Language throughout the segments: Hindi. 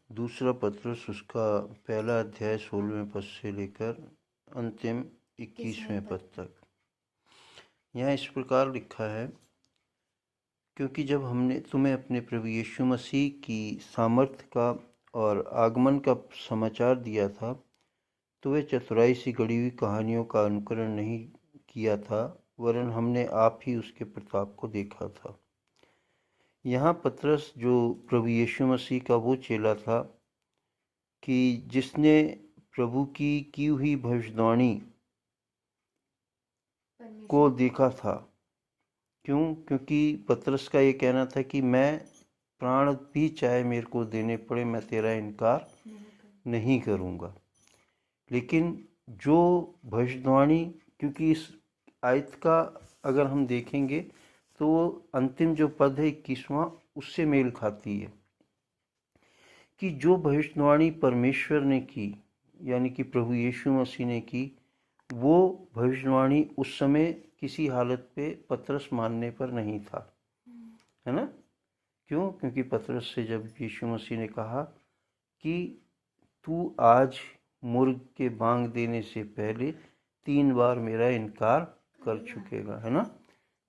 दूसरा पत्रस उसका पहला अध्याय 16वें पद से लेकर अंतिम 21वें पद तक। यहाँ इस प्रकार लिखा है, क्योंकि जब हमने तुम्हें अपने प्रभु यीशु मसीह की सामर्थ्य का और आगमन का समाचार दिया था, तो वे चतुराई से गढ़ी हुई कहानियों का अनुकरण नहीं किया था, वरन हमने आप ही उसके प्रताप को देखा था। यहाँ पतरस जो प्रभु यीशु मसीह का वो चेला था कि जिसने प्रभु की हुई भविष्यवाणी को देखा था। क्यों? क्योंकि पतरस का ये कहना था कि मैं प्राण भी चाहे मेरे को देने पड़े, मैं तेरा इनकार नहीं करूँगा। लेकिन जो भविष्यवाणी, क्योंकि इस आयत का अगर हम देखेंगे तो वो अंतिम जो पद है 21वां, उससे मेल खाती है कि जो भविष्यवाणी परमेश्वर ने की, यानी कि प्रभु यीशु मसीह ने की, वो भविष्यवाणी उस समय किसी हालत पे पतरस मानने पर नहीं था, है ना? क्यों? क्योंकि पतरस से जब यीशु मसीह ने कहा कि तू आज मुर्ग के बांग देने से पहले 3 बार मेरा इनकार कर चुकेगा, है ना?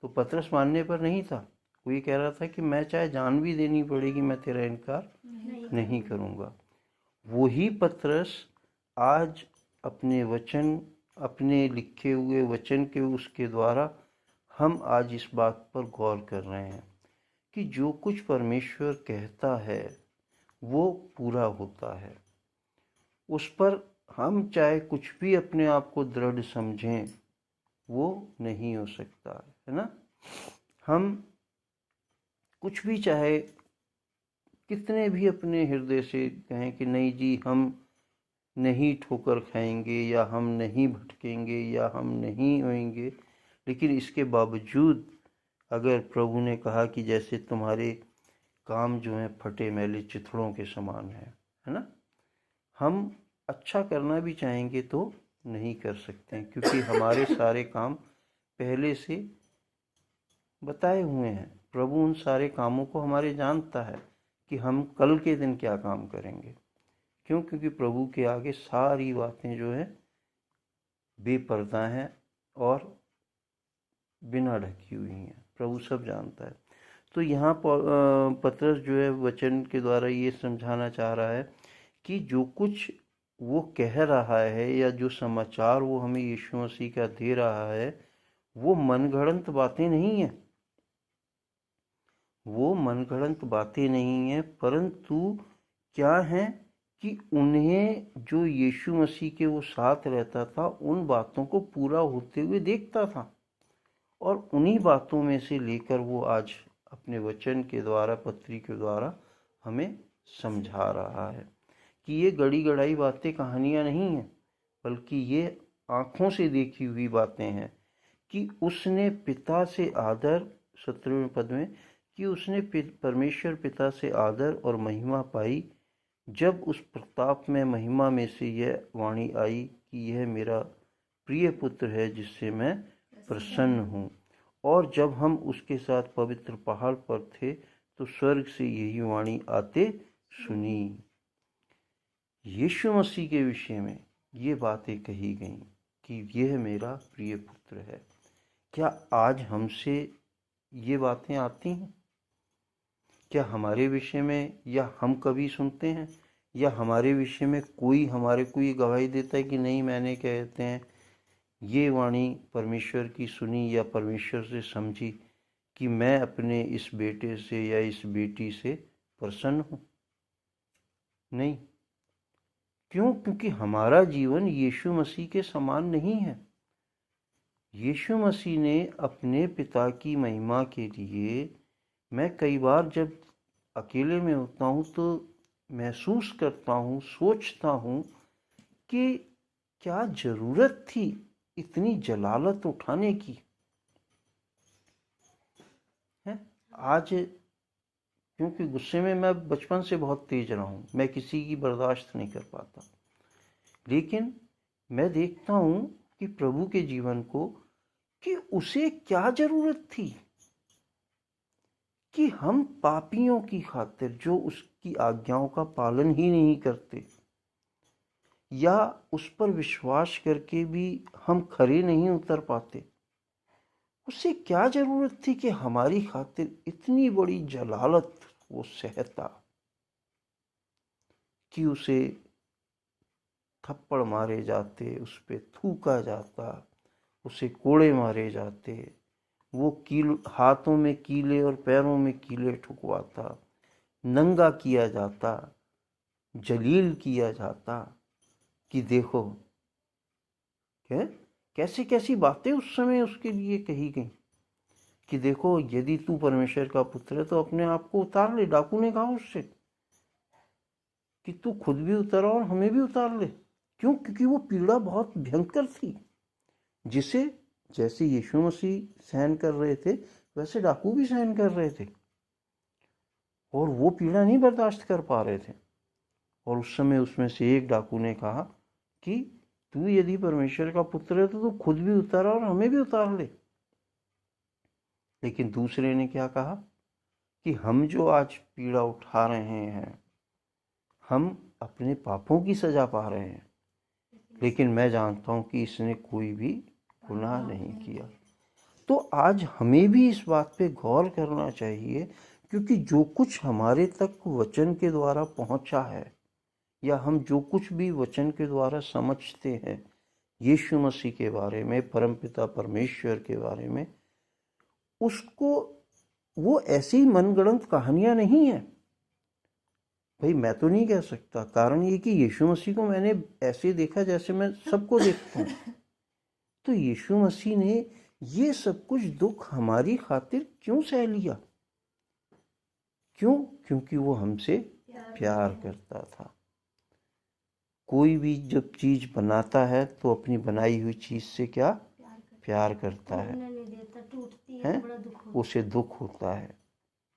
तो पतरस मानने पर नहीं था। वो ये कह रहा था कि मैं चाहे जान भी देनी पड़ेगी, मैं तेरा इनकार नहीं करूँगा। वही पतरस आज अपने वचन, अपने लिखे हुए वचन के उसके द्वारा हम आज इस बात पर गौर कर रहे हैं कि जो कुछ परमेश्वर कहता है वो पूरा होता है। उस पर हम चाहे कुछ भी अपने आप को दृढ़ समझें, वो नहीं हो सकता, है ना? हम कुछ भी चाहे कितने भी अपने हृदय से कहें कि नहीं जी हम नहीं ठोकर खाएंगे, या हम नहीं भटकेंगे, या हम नहीं होएंगे, लेकिन इसके बावजूद अगर प्रभु ने कहा कि जैसे तुम्हारे काम जो हैं फटे मैले चिथड़ों के समान है ना? हम अच्छा करना भी चाहेंगे तो नहीं कर सकते हैं, क्योंकि हमारे सारे काम पहले से बताए हुए हैं। प्रभु उन सारे कामों को हमारे जानता है कि हम कल के दिन क्या काम करेंगे। क्यों? क्योंकि प्रभु के आगे सारी बातें जो है बेपर्दा हैं और बिना ढकी हुई हैं। प्रभु सब जानता है। तो यहाँ पतरस जो है वचन के द्वारा ये समझाना चाह रहा है कि जो कुछ वो कह रहा है, या जो समाचार वो हमें यीशु मसीह का दे रहा है, वो मनगढ़ंत बातें नहीं है। वो मनगढ़ंत बातें नहीं है, परंतु क्या है कि उन्हें जो यीशु मसीह के वो साथ रहता था, उन बातों को पूरा होते हुए देखता था, और उन्हीं बातों में से लेकर वो आज अपने वचन के द्वारा, पत्री के द्वारा हमें समझा रहा है कि ये गड़ी गड़ाई बातें, कहानियाँ नहीं हैं, बल्कि ये आँखों से देखी हुई बातें हैं कि उसने पिता से आदर, 17वें पद में, कि उसने परमेश्वर पिता से आदर और महिमा पाई, जब उस प्रताप में महिमा में से यह वाणी आई कि यह मेरा प्रिय पुत्र है जिससे मैं प्रसन्न हूँ। और जब हम उसके साथ पवित्र पहाड़ पर थे तो स्वर्ग से यही वाणी आते सुनी। यीशु मसीह के विषय में ये बातें कही गई कि यह मेरा प्रिय पुत्र है। क्या आज हमसे ये बातें आती हैं? क्या हमारे विषय में, या हम कभी सुनते हैं, या हमारे विषय में कोई हमारे को ये गवाही देता है कि नहीं, मैंने कहते हैं ये वाणी परमेश्वर की सुनी या परमेश्वर से समझी कि मैं अपने इस बेटे से या इस बेटी से प्रसन्न हूँ? नहीं। क्यों? क्योंकि हमारा जीवन यीशु मसीह के समान नहीं है। यीशु मसीह ने अपने पिता की महिमा के लिए, मैं कई बार जब अकेले में होता हूँ तो महसूस करता हूँ, सोचता हूँ कि क्या ज़रूरत थी इतनी जलालत उठाने की, है? आज क्योंकि गुस्से में मैं बचपन से बहुत तेज रहा हूँ, मैं किसी की बर्दाश्त नहीं कर पाता, लेकिन मैं देखता हूँ कि प्रभु के जीवन को, कि उसे क्या ज़रूरत थी कि हम पापियों की खातिर जो उसकी आज्ञाओं का पालन ही नहीं करते, या उस पर विश्वास करके भी हम खरे नहीं उतर पाते, उसे क्या जरूरत थी कि हमारी खातिर इतनी बड़ी जलालत वो सहता, कि उसे थप्पड़ मारे जाते, उस पे थूका जाता, उसे कोड़े मारे जाते, वो हाथों में कीले और पैरों में कीले ठुकवाता, नंगा किया जाता, जलील किया जाता, कि देखो कैसी कैसी बातें उस समय उसके लिए कही गई, कि देखो यदि तू परमेश्वर का पुत्र है तो अपने आप को उतार ले। डाकू ने कहा उससे कि तू खुद भी उतर और हमें भी उतार ले। क्यों? क्योंकि वो पीड़ा बहुत भयंकर थी, जिसे जैसे यीशु मसीह सहन कर रहे थे वैसे डाकू भी सहन कर रहे थे, और वो पीड़ा नहीं बर्दाश्त कर पा रहे थे। और उस समय उसमें से एक डाकू ने कहा कि तू यदि परमेश्वर का पुत्र है तो तू खुद भी उतर और हमें भी उतार ले। लेकिन दूसरे ने क्या कहा कि हम जो आज पीड़ा उठा रहे हैं, हम अपने पापों की सजा पा रहे हैं, लेकिन मैं जानता हूं कि इसने कोई भी गुनाह नहीं किया। तो आज हमें भी इस बात पे गौर करना चाहिए, क्योंकि जो कुछ हमारे तक वचन के द्वारा पहुंचा है, या हम जो कुछ भी वचन के द्वारा समझते हैं यीशु मसीह के बारे में, परमपिता परमेश्वर के बारे में, उसको वो ऐसी मनगढ़ंत कहानियां नहीं है। भाई मैं तो नहीं कह सकता, कारण ये कि यीशु मसीह को मैंने ऐसे देखा जैसे मैं सबको देखता हूँ। तो यीशु मसीह ने ये सब कुछ दुख हमारी खातिर क्यों सह लिया? क्यों? क्योंकि वो हमसे प्यार करता था। कोई भी जब चीज बनाता है तो अपनी बनाई हुई चीज से क्या प्यार करता है? उसे दुख होता है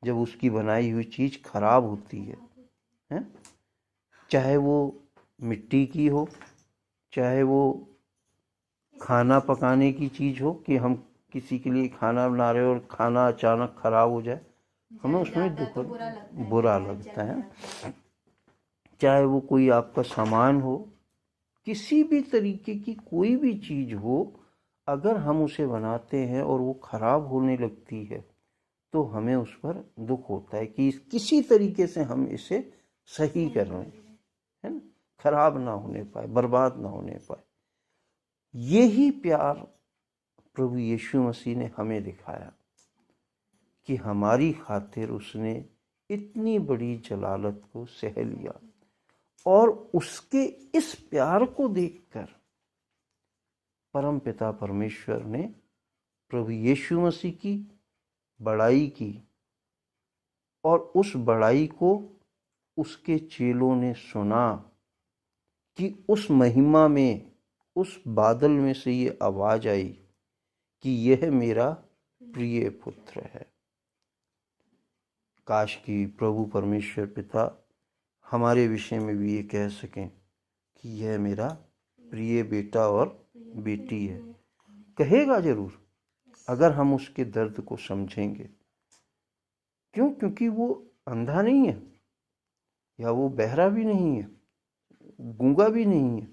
जब उसकी बनाई हुई चीज खराब होती है? चाहे वो मिट्टी की हो, चाहे वो खाना पकाने की चीज हो, कि हम किसी के लिए खाना बना रहे हो और खाना अचानक खराब हो जाए, हमें उसमें दुख बुरा लगता है। चाहे वो कोई आपका सामान हो, किसी भी तरीके की कोई भी चीज हो, अगर हम उसे बनाते हैं और वो खराब होने लगती है तो हमें उस पर दुख होता है कि किसी तरीके से हम इसे सही कर रहे हैं, है ना, खराब ना होने पाए, बर्बाद ना होने पाए। यही प्यार प्रभु यीशु मसीह ने हमें दिखाया कि हमारी खातिर उसने इतनी बड़ी जलालत को सह लिया, और उसके इस प्यार को देखकर परम पिता परमेश्वर ने प्रभु यीशु मसीह की बड़ाई की, और उस बड़ाई को उसके चेलों ने सुना कि उस महिमा में, उस बादल में से ये आवाज आई कि यह मेरा प्रिय पुत्र है। काश कि प्रभु परमेश्वर पिता हमारे विषय में भी ये कह सकें कि यह मेरा प्रिय बेटा और बेटी है। कहेगा जरूर अगर हम उसके दर्द को समझेंगे। क्यों? क्योंकि वो अंधा नहीं है, या वो बहरा भी नहीं है, गूंगा भी नहीं है।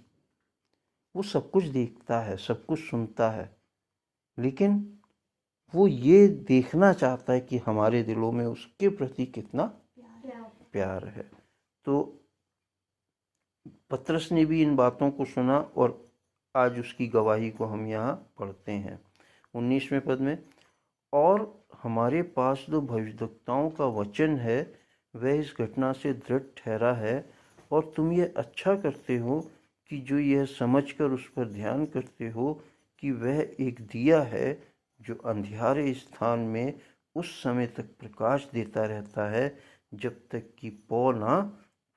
वो सब कुछ देखता है, सब कुछ सुनता है, लेकिन वो ये देखना चाहता है कि हमारे दिलों में उसके प्रति कितना प्यार है। तो पतरस ने भी इन बातों को सुना, और आज उसकी गवाही को हम यहाँ पढ़ते हैं 19वें पद में। और हमारे पास जो भविष्यद्वक्ताओं का वचन है वह इस घटना से दृढ़ ठहरा है, और तुम ये अच्छा करते हो कि जो यह समझकर उस पर ध्यान करते हो कि वह एक दिया है जो अंधियारे स्थान में उस समय तक प्रकाश देता रहता है जब तक कि पौ ना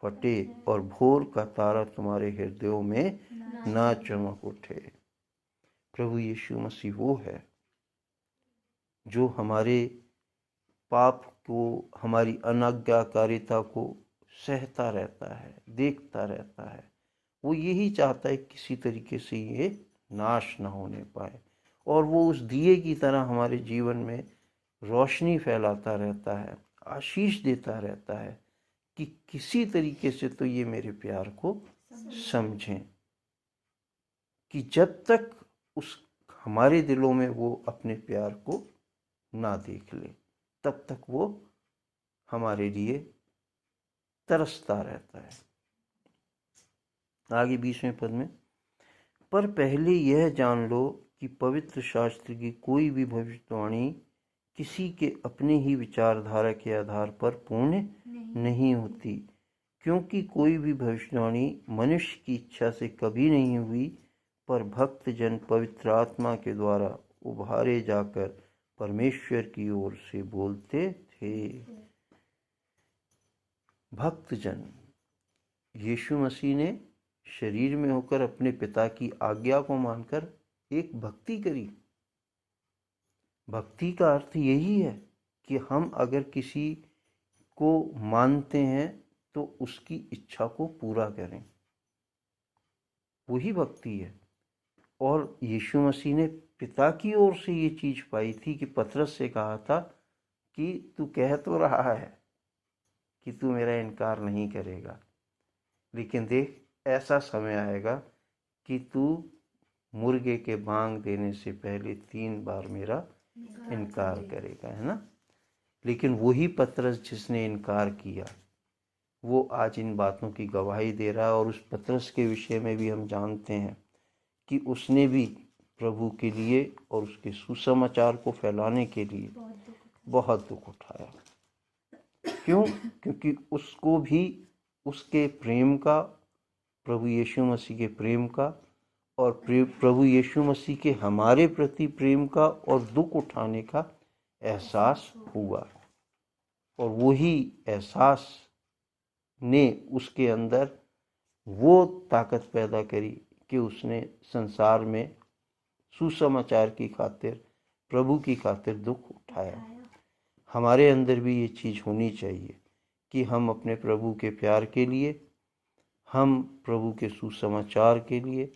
फटे और भोर का तारा तुम्हारे हृदयों में ना चमक उठे। प्रभु यीशु मसीह वो है जो हमारे पाप को, हमारी अनाज्ञाकारिता को सहता रहता है, देखता रहता है। वो यही चाहता है किसी तरीके से ये नाश ना होने पाए, और वो उस दिए की तरह हमारे जीवन में रोशनी फैलाता रहता है, आशीष देता रहता है कि किसी तरीके से तो ये मेरे प्यार को समझें। कि जब तक उस हमारे दिलों में वो अपने प्यार को ना देख ले, तब तक वो हमारे लिए तरसता रहता है। आगे 20वें पद में, पर पहले यह जान लो कि पवित्र शास्त्र की कोई भी भविष्यवाणी किसी के अपने ही विचारधारा के आधार पर पूर्ण नहीं होती, क्योंकि कोई भी भविष्यवाणी मनुष्य की इच्छा से कभी नहीं हुई, पर भक्त जन पवित्र आत्मा के द्वारा उभारे जाकर परमेश्वर की ओर से बोलते थे। भक्त जन, यीशु मसीह ने शरीर में होकर अपने पिता की आज्ञा को मानकर एक भक्ति करी। भक्ति का अर्थ यही है कि हम अगर किसी को मानते हैं तो उसकी इच्छा को पूरा करें, वही भक्ति है। और यीशु मसीह ने पिता की ओर से ये चीज पाई थी कि पतरस से कहा था कि तू कह तो रहा है कि तू मेरा इनकार नहीं करेगा, लेकिन देख ऐसा समय आएगा कि तू मुर्गे के बांग देने से पहले 3 बार मेरा इनकार करेगा, है ना। लेकिन वही पतरस जिसने इनकार किया वो आज इन बातों की गवाही दे रहा है। और उस पतरस के विषय में भी हम जानते हैं कि उसने भी प्रभु के लिए और उसके सुसमाचार को फैलाने के लिए बहुत दुख उठाया। क्यों? क्योंकि उसको भी उसके प्रेम का, प्रभु यीशु मसीह के प्रेम का और प्रभु यीशु मसीह के हमारे प्रति प्रेम का और दुख उठाने का एहसास हुआ। और वही एहसास ने उसके अंदर वो ताकत पैदा करी कि उसने संसार में सुसमाचार की खातिर, प्रभु की खातिर दुख उठाया। हमारे अंदर भी ये चीज़ होनी चाहिए कि हम अपने प्रभु के प्यार के लिए, हम प्रभु के सुसमाचार के लिए,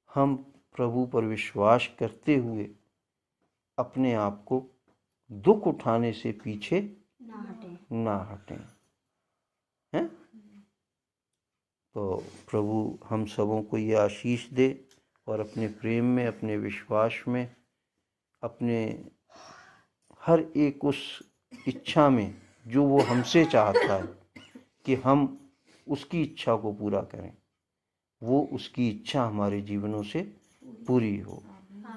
हम प्रभु पर विश्वास करते हुए अपने आप को दुख उठाने से पीछे ना हटें, हैं? तो प्रभु हम सबों को ये आशीष दे और अपने प्रेम में, अपने विश्वास में, अपने हर एक उस इच्छा में जो वो हमसे चाहता है कि हम उसकी इच्छा को पूरा करें, वो उसकी इच्छा हमारे जीवनों से पूरी हो।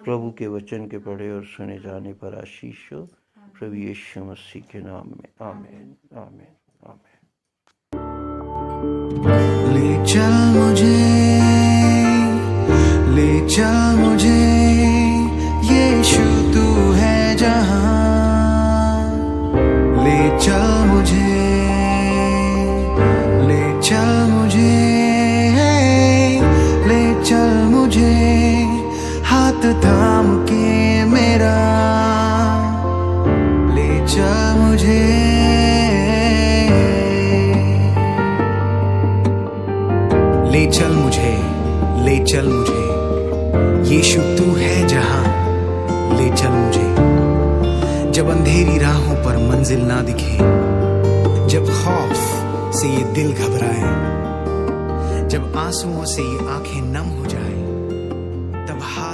प्रभु के वचन के पढ़े और सुने जाने पर आशीष हो। प्रभु यीशु मसीह के नाम में आमीन, आमीन, आमीन। ले चल मुझे यीशु तू है जहां, ले चल मुझे हाथ थाम के मेरा, ले चल मुझे, ले चल मुझे यीशु तू है जहां, ले चल मुझे। जब अंधेरी राहों पर मंजिल ना दिखे, जब खौफ से ये दिल घबराए, जब आंसुओं से ये आंखें नम हो जाए, तब हाथ